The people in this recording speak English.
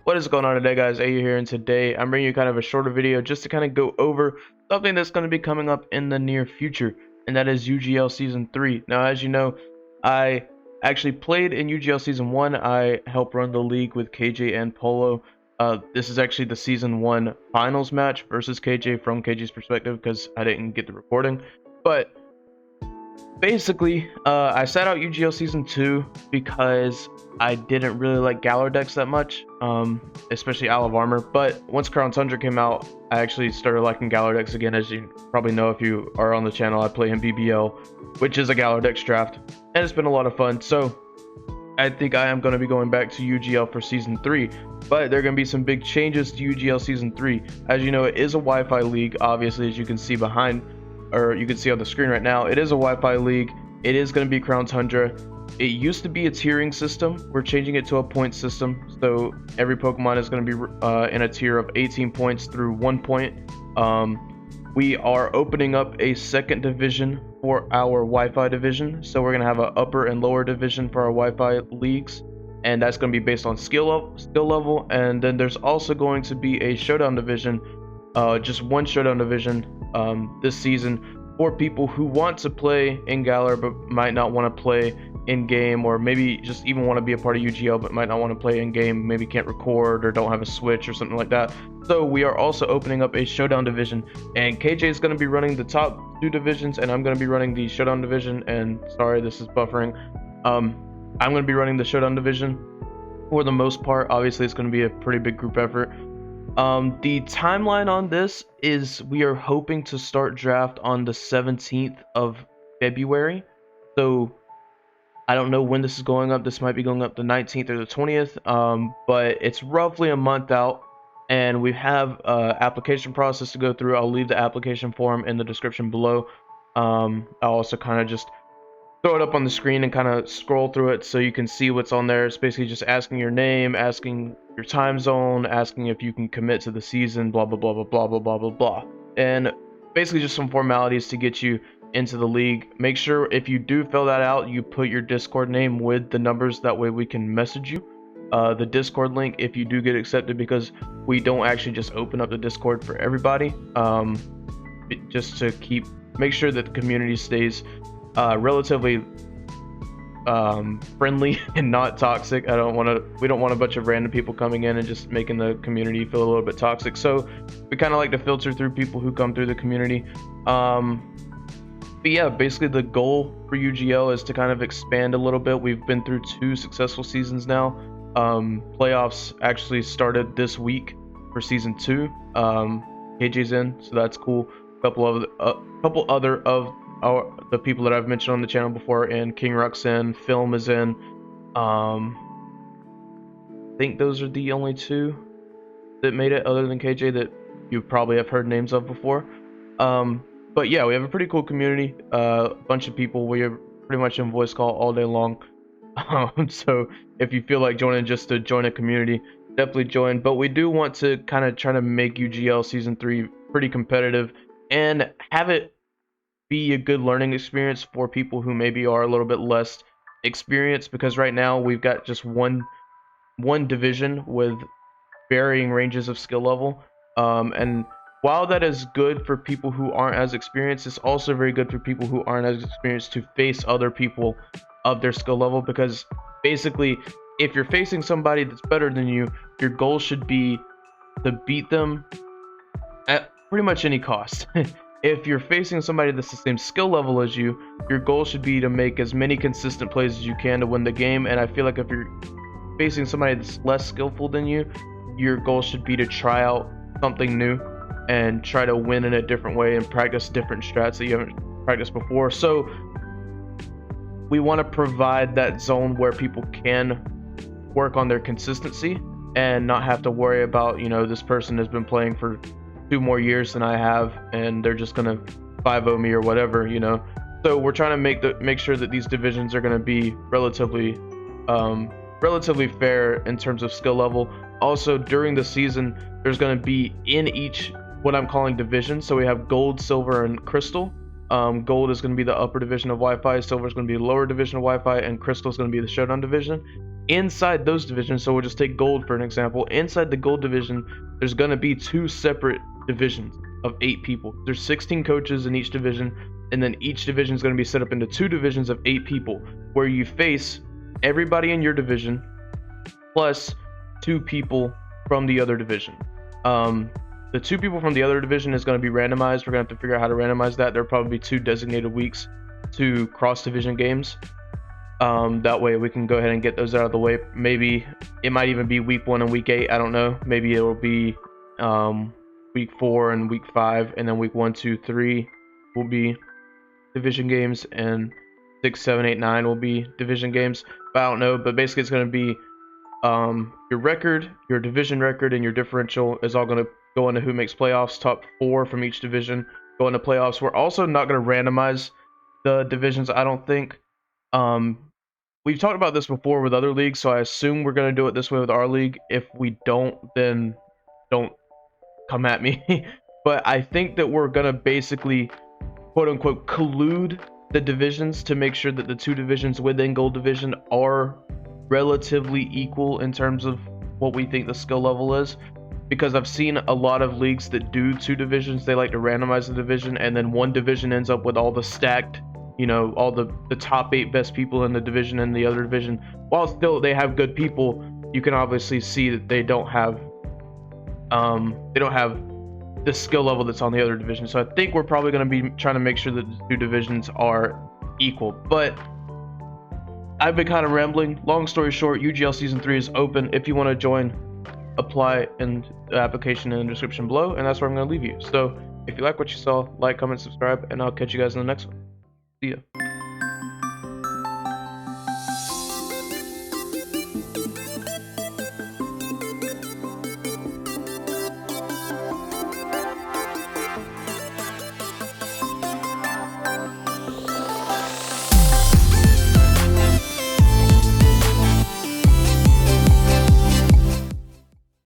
What is going on today, guys? AU here, and today I'm bringing you kind of a shorter video just to kind of go over something that's going to be coming up in the near future, and that is UGL Season 3. Now, as you know, I actually played in UGL Season 1. I helped run the league with KJ and Polo. This is actually the Season 1 finals match versus KJ from KJ's perspective because I didn't get the recording. But basically, I sat out UGL Season 2 because I didn't really like Galar decks that much, especially Isle of Armor. But once Crown Tundra came out, I actually started liking Galar decks again. As you probably know if you are on the channel, I play in BBL, which is a Galar decks draft, and it's been a lot of fun. So I think I am going to be going back to UGL for Season 3, but there are going to be some big changes to UGL Season 3. As you know, it is a Wi-Fi league, obviously, as you can see behind, or you can see on the screen right now. It is a Wi-Fi league. It is going to be Crown Tundra. It used to be a tiering system. We're changing it to a point system, so every Pokemon is going to be in a tier of 18 points through 1 point. We are opening up a second division for our Wi-Fi division, so we're going to have an upper and lower division for our Wi-Fi leagues, and that's going to be based on skill level. And then there's also going to be a showdown division, just one showdown division this season for people who want to play in Galar but might not want to play in game, or maybe just even want to be a part of UGL but might not want to play in game, maybe can't record or don't have a Switch or something like that. So we are also opening up a showdown division, and KJ is going to be running the top two divisions, and I'm going to be running the showdown division. And sorry, this is buffering. I'm going to be running the showdown division for the most part. Obviously, it's going to be a pretty big group effort. The timeline on this is we are hoping to start draft on the 17th of February. So I don't know when this is going up. This might be going up the 19th or the 20th, but it's roughly a month out, and we have application process to go through. I'll leave the application form in the description below. I'll also kind of just throw it up on the screen and kind of scroll through it so you can see what's on there. It's basically just asking your name, asking your time zone, asking if you can commit to the season, blah blah blah blah blah blah blah blah blah, and basically just some formalities to get you into the league. Make sure if you do fill that out, you put your Discord name with the numbers, that way we can message you the Discord link if you do get accepted, because we don't actually just open up the Discord for everybody, just to make sure that the community stays relatively friendly and not toxic. We don't want a bunch of random people coming in and just making the community feel a little bit toxic. So we kind of like to filter through people who come through the community. But yeah, basically the goal for UGL is to kind of expand a little bit. We've been through 2 successful seasons now. Playoffs actually started this week for Season 2. KJ's in, so that's cool. A couple other of the people that I've mentioned on the channel before, and King Ruck's in, Film is in. I think those are the only 2 that made it, other than KJ, that you probably have heard names of before. But yeah, we have a pretty cool community, a bunch of people. We are pretty much in voice call all day long. So if you feel like joining just to join a community, definitely join. But we do want to kind of try to make UGL Season 3 pretty competitive and have it be a good learning experience for people who maybe are a little bit less experienced, because right now we've got just one division with varying ranges of skill level, and while that is good for people who aren't as experienced, it's also very good for people who aren't as experienced to face other people of their skill level, because basically if you're facing somebody that's better than you, your goal should be to beat them at pretty much any cost. If you're facing somebody that's the same skill level as you, your goal should be to make as many consistent plays as you can to win the game. And I feel like if you're facing somebody that's less skillful than you, your goal should be to try out something new and try to win in a different way and practice different strats that you haven't practiced before. So we want to provide that zone where people can work on their consistency and not have to worry about, you know, this person has been playing for 2 more years than I have, and they're just gonna 5-0 me or whatever, you know. So we're trying to make sure that these divisions are gonna be relatively fair in terms of skill level. Also, during the season, there's gonna be in each what I'm calling division. So we have gold, silver, and crystal. Gold is going to be the upper division of Wi-Fi, silver is going to be the lower division of Wi-Fi, and crystal is going to be the showdown division. inside those divisions, so we'll just take gold for an example. Inside the gold division, there's going to be 2 separate divisions of 8 people. There's 16 coaches in each division, and then each division is going to be set up into 2 divisions of 8 people, where you face everybody in your division plus 2 people from the other division. The 2 people from the other division is going to be randomized. We're going to have to figure out how to randomize that. There'll probably be 2 designated weeks to cross division games. That way we can go ahead and get those out of the way. Maybe it might even be week 1 and week 8. I don't know. Maybe it'll be week 4 and week 5, and then week 1, 2, 3 will be division games, and 6, 7, 8, 9 will be division games. But I don't know. But basically, it's going to be your record, your division record, and your differential is all going to go into who makes playoffs. Top 4 from each division go into playoffs. We're also not going to randomize the divisions, I don't think. We've talked about this before with other leagues, so I assume we're going to do it this way with our league. If we don't, then don't come at me. But I think that we're going to basically, quote unquote, collude the divisions to make sure that the 2 divisions within gold division are relatively equal in terms of what we think the skill level is. Because I've seen a lot of leagues that do 2 divisions. They like to randomize the division, and then one division ends up with all the stacked, you know, all the top 8 best people in the division, and the other division, while still they have good people, you can obviously see that they don't have the skill level that's on the other division. So I think we're probably going to be trying to make sure that the 2 divisions are equal. But I've been kind of rambling. Long story short, UGL Season 3 is open. If you want to join, apply in the application in the description below, and that's where I'm going to leave you. So if you like what you saw, like, comment, subscribe, and I'll catch you guys in the next one. See ya.